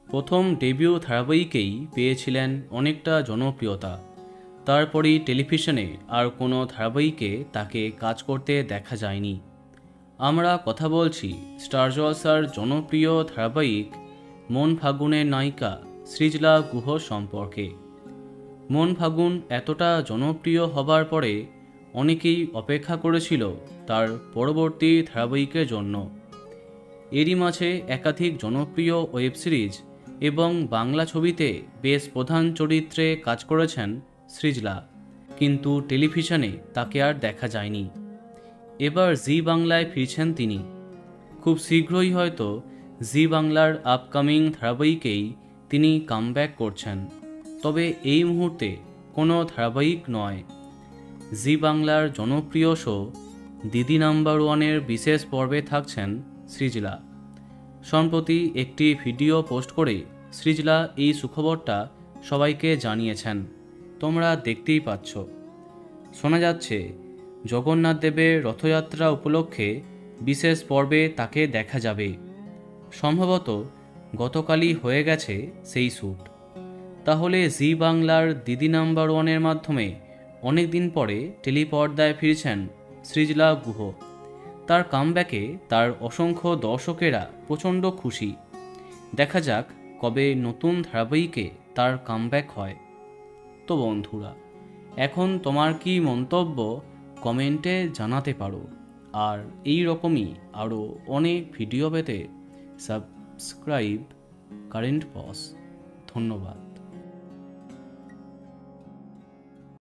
প্রথম ডেবিউ ধারাবাহিকেই পেয়েছিলেন অনেকটা জনপ্রিয়তা। তারপরই টেলিভিশনে আর কোনো ধারাবাহিকে তাকে কাজ করতে দেখা যায়নি। আমরা কথা বলছি স্টার জলসার জনপ্রিয় ধারাবাহিক মন ফাগুনের নায়িকা সৃজলা গুহ সম্পর্কে। মন ফাগুন এতটা জনপ্রিয় হবার পরে অনেকেই অপেক্ষা করেছিল তার পরবর্তী ধারাবাহিকের জন্য। এরই মাঝে একাধিক জনপ্রিয় ওয়েব সিরিজ এবং বাংলা ছবিতে বেশ প্রধান চরিত্রে কাজ করেছেন সৃজলা, কিন্তু টেলিভিশনে তাকে আর দেখা যায়নি। এবার জি বাংলায় ফিরছেন তিনি। খুব শীঘ্রই হয়তো জি বাংলার আপকামিং ধারাবাহিকেই তিনি কামব্যাক করছেন, তবে এই মুহূর্তে কোনো ধারাবাহিক নয়। জি বাংলার জনপ্রিয় শো দিদি নাম্বার ওয়ানের বিশেষ পর্বে থাকছেন সৃজলা। সম্প্রতি একটি ভিডিও পোস্ট করে সৃজলা এই সুখবরটা সবাইকে জানিয়েছেন, তোমরা দেখতেই পাচ্ছ। শোনা যাচ্ছে জগন্নাথ দেবের রথযাত্রা উপলক্ষে বিশেষ পর্বে তাকে দেখা যাবে। সম্ভবত গতকালই হয়ে গেছে সেই শ্যুট। তাহলে জি বাংলার দিদি নাম্বার ওয়ানের মাধ্যমে অনেক দিন পরে টেলিপর্দায় ফিরছেন সৃজলা গুহ। তার কামব্যাকে তার অসংখ্য দর্শকেরা প্রচণ্ড খুশি। দেখা যাক কবে নতুন ধারাবাহিকে তার কামব্যাক হয়। তো বন্ধুরা, এখন তোমার কি মন্তব্য কমেন্টে জানাতে পারো। আর এই রকমই আরও অনেক ভিডিও পেতে সাবস্ক্রাইব কারেন্ট পজ। ধন্যবাদ।